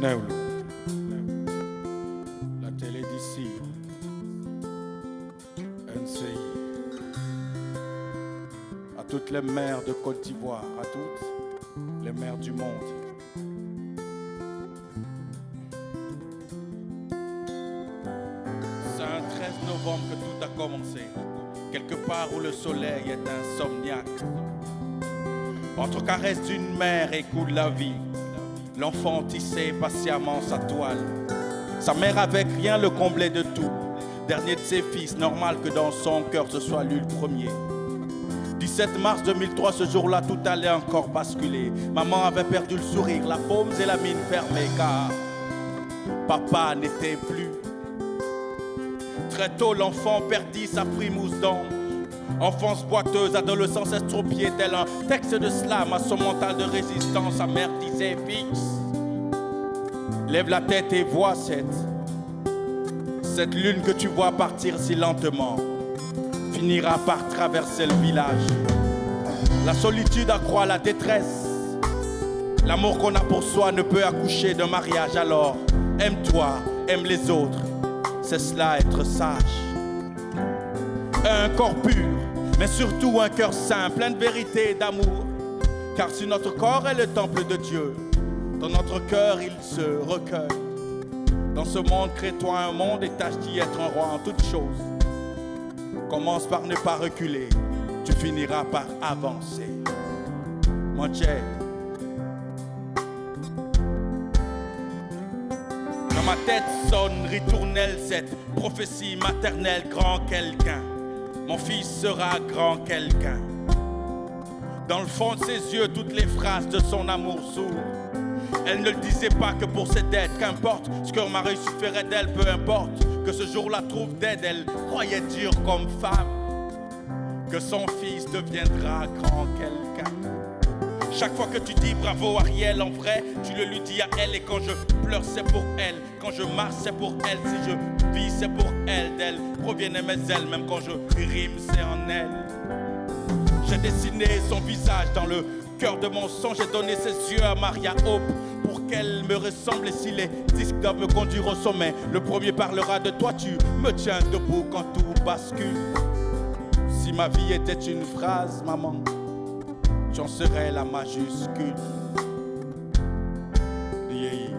Neulu, la télé d'ici, NCI, à toutes les mères de Côte d'Ivoire, à toutes les mères du monde. C'est un 13 novembre que tout a commencé, quelque part où le soleil est insomniaque. Entre caresses d'une mère et coups de la vie, l'enfant tissait patiemment sa toile. Sa mère avec rien le comblait de tout. Dernier de ses fils, normal que dans son cœur ce soit lui le premier. 17 mars 2003, ce jour-là, tout allait encore basculer. Maman avait perdu le sourire, la paume et la mine fermée, car papa n'était plus. Très tôt, l'enfant perdit sa frimousse d'ange. Enfance boiteuse, adolescence estropiée, tel un texte de slam à son mental de résistance. Sa mère disait fixe, lève la tête et vois cette lune que tu vois partir si lentement finira par traverser le village. La solitude accroît la détresse. L'amour qu'on a pour soi ne peut accoucher d'un mariage. Alors aime-toi, aime les autres, c'est cela être sage. Un corps pur, mais surtout un cœur saint, plein de vérité et d'amour. Car si notre corps est le temple de Dieu, dans notre cœur il se recueille. Dans ce monde, crée-toi un monde et tâche d'y être un roi en toutes choses. Commence par ne pas reculer, tu finiras par avancer. Mon Dieu. Dans ma tête sonne ritournelle cette prophétie maternelle, grand quelqu'un. Mon fils sera grand quelqu'un. Dans le fond de ses yeux, toutes les phrases de son amour sourd. Elle ne le disait pas que pour ses dettes, qu'importe ce que Marie ferait d'elle, peu importe que ce jour-là trouve d'aide. Elle croyait dur comme femme que son fils deviendra grand quelqu'un. Chaque fois que tu dis bravo Ariel, en vrai, tu le lui dis à elle. Et quand je pleure, c'est pour elle. Quand je marche, c'est pour elle. Si je vis, c'est pour elle. D'elle proviennent mes ailes. Même quand je rime, c'est en elle. J'ai dessiné son visage dans le cœur de mon sang. J'ai donné ses yeux à Maria Hope pour qu'elle me ressemble. Et si les disques doivent me conduire au sommet, le premier parlera de toi. Tu me tiens debout quand tout bascule. Si ma vie était une phrase, maman, j'en serais la majuscule. Yeah.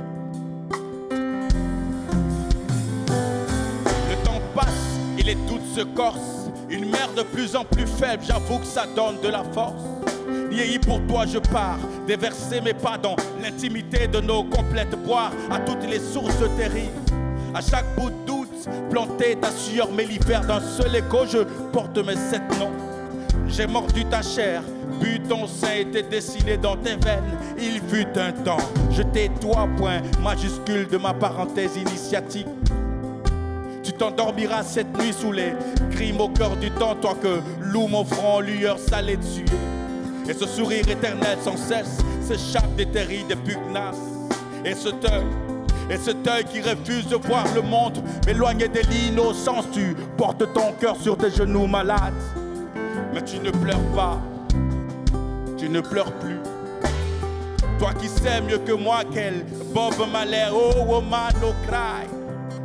Le temps passe et les doutes se corsent. Une mère de plus en plus faible, j'avoue que ça donne de la force. Yéhi, pour toi je pars, déverser mes pas dans l'intimité de nos complètes boires. À toutes les sources terribles, à chaque bout de doute, planter ta sueur mellifère d'un seul écho. Je porte mes 7 noms. J'ai mordu ta chair, bu ton sein était dessiné dans tes veines. Il fut un temps, je t'ai toi, point majuscule de ma parenthèse initiatique. Tu t'endormiras cette nuit sous les crimes au cœur du temps, toi que loue mon front, lueur salée dessus. Et ce sourire éternel sans cesse s'échappe des terris, des pugnaces. Et cet œil qui refuse de voir le monde, m'éloigner de l'innocence. Tu portes ton cœur sur tes genoux malades. Mais tu ne pleures pas, tu ne pleures plus. Toi qui sais mieux que moi quel Bob Marley, oh woman, no cry.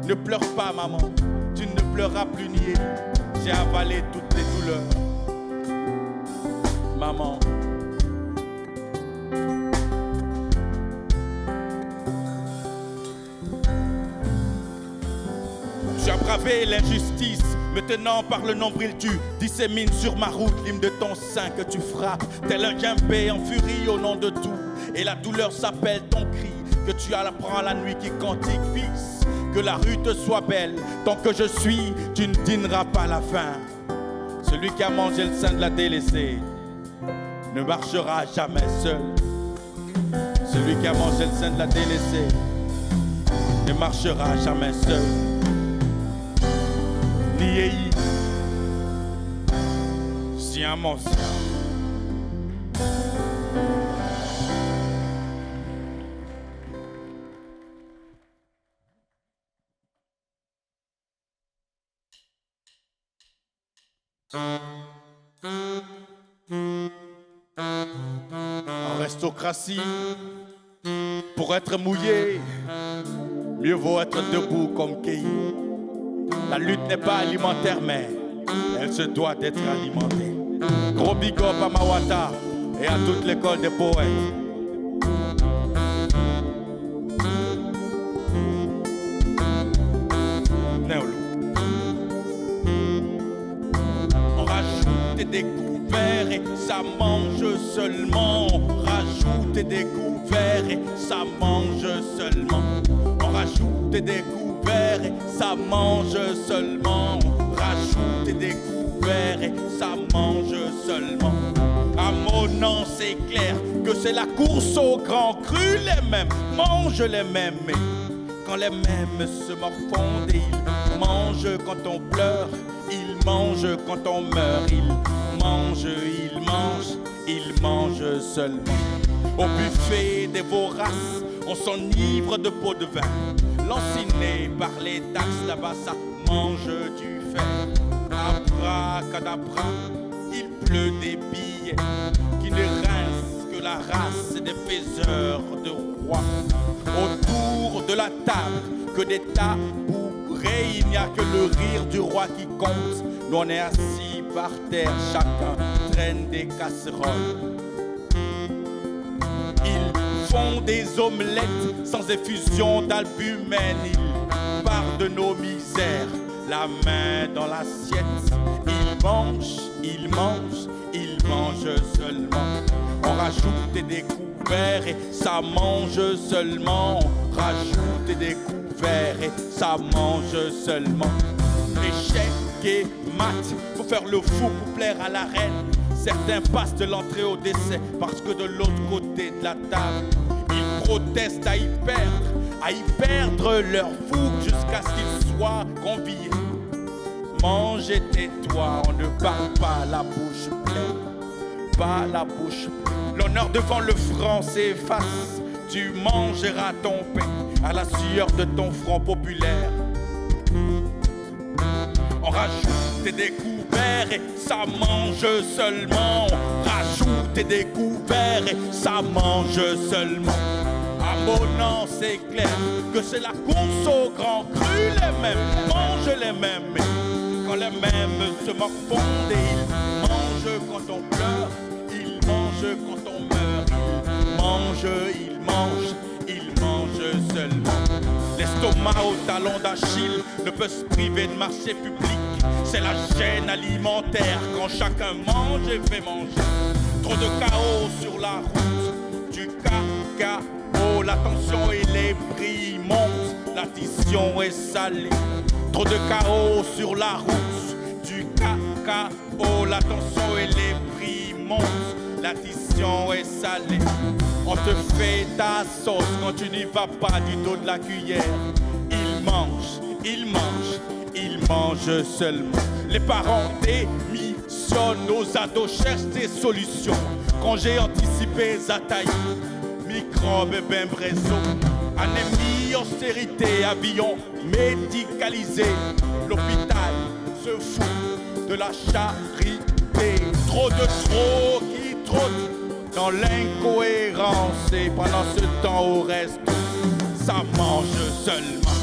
Ne pleure pas maman, tu ne pleureras plus nier. J'ai avalé toutes les douleurs. Maman. Tu as bravé l'injustice, me tenant par le nombril, tu dissémines sur ma route l'hymne de ton sein que tu frappes, tel un guimpé en furie au nom de tout. Et la douleur s'appelle ton cri, que tu apprends la nuit qui cantique, fils. Que la rue te soit belle, tant que je suis, tu ne dîneras pas la faim. Celui qui a mangé le sein de la délaissée ne marchera jamais seul. Celui qui a mangé le sein de la délaissée ne marchera jamais seul. Niei, si un monstre. En aristocratie, Pour être mouillé, mieux vaut être debout comme Kei. La lutte n'est pas alimentaire, mais elle se doit d'être alimentée. Gros big up à Mawata et à toute l'école des poètes. On rajoute des couverts et ça mange seulement. On rajoute des couverts et ça mange seulement. On rajoute des couverts et ça mange seulement. On rajoute des couverts et ça mange seulement. À mon nom c'est clair que c'est la course au grand cru. Les mêmes mangent les mêmes. Mais quand les mêmes se morfondent, ils mangent quand on pleure, ils mangent quand on meurt, ils mangent seulement. Au buffet des voraces, on s'enivre de pots de vin. Lanciné par les taxes, là-bas ça mange du fer. Abracadabra, il pleut des billets qui ne rincent que la race des faiseurs de rois. Autour de la table, que des tabourets, il n'y a que le rire du roi qui compte. Nous on est assis par terre, chacun traîne des casseroles. Ils font des omelettes sans effusion d'albumène. Ils partent de nos misères, la main dans l'assiette. Ils mangent seulement. On rajoute des couverts et ça mange seulement. On rajoute des couverts et ça mange seulement. Échec et maths, faut faire le fou pour plaire à la reine. Certains passent de l'entrée au décès parce que de l'autre côté de la table, ils protestent à y perdre leur fougue jusqu'à ce qu'ils soient conviés. Mange et tais-toi, on ne parle pas la bouche pleine, pas la bouche pleine. L'honneur devant le franc s'efface, tu mangeras ton pain à la sueur de ton front populaire. On rajoute des couverts et ça mange seulement. On rajoute des couverts et ça mange seulement. À mon nom c'est clair que c'est la course au grand cru. Les mêmes mangent les mêmes. Quand les mêmes se morfondent et ils mangent quand on pleure, ils mangent quand on meurt, ils mangent seulement. L'estomac au talon d'Achille ne peut se priver de marché public. C'est la chaîne alimentaire quand chacun mange et fait manger. Trop de chaos sur la route, du cacao, la tension et les prix montent, l'addition est salée. Trop de chaos sur la route, du cacao, la tension et les prix montent, l'addition est salée. On te fait ta sauce quand tu n'y vas pas du dos de la cuillère. Ils mangent seulement. Les parents démissionnent, nos ados cherchent des solutions. Congés anticipés, Zataï, microbes et bimbraison. Anémie, austérité, avion médicalisé. L'hôpital se fout de la charité. Trop qui trottent dans l'incohérence. Et pendant ce temps au reste, ça mange seulement.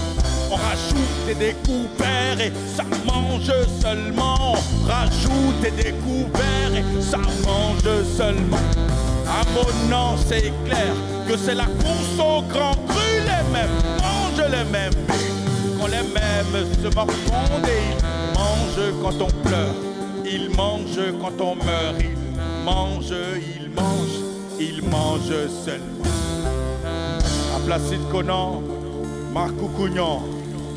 On rajoute des couverts et ça mange seulement. On rajoute des couverts et ça mange seulement. À mon nom c'est clair que c'est la course au grand cru. Les mêmes mangent les mêmes. Quand les mêmes se morfondent et ils mangent quand on pleure, ils mangent quand on meurt, ils mangent seulement. À Placide Conan, Marc Coucouignan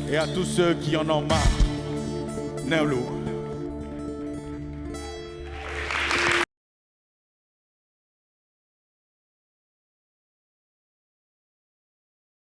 et à tous ceux qui en ont marre, Néolou.